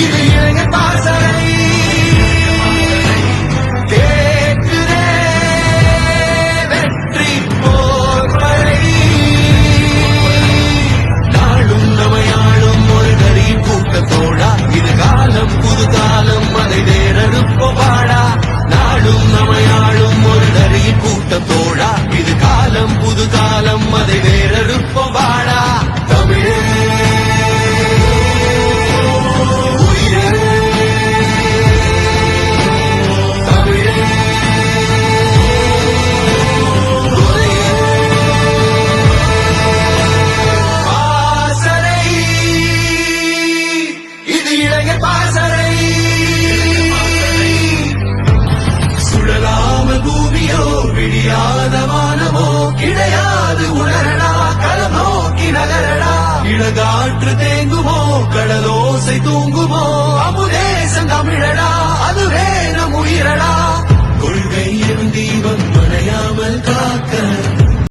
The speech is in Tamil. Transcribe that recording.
இது இளைஞர் பாசறை கேட்கிறே வெற்றி போர்வரை நாளும் நமையாளும் ஒரு கரி கூட்டத்தோடா இது காலம் புது காலம் அதை வேறறுப்போடா நாளும் நமையாளும் ஒரு கரி கூட்டத்தோடா இது காலம் புது காலம் அதை வேறறுப்போடா தமிழே விடியாத வானமோ கிடையாது உணரடா களம் நோக்கி நகரடா இளகாற்று தேங்குமோ கடலோசை தூங்குமோ அமுதேசம் தமிழடா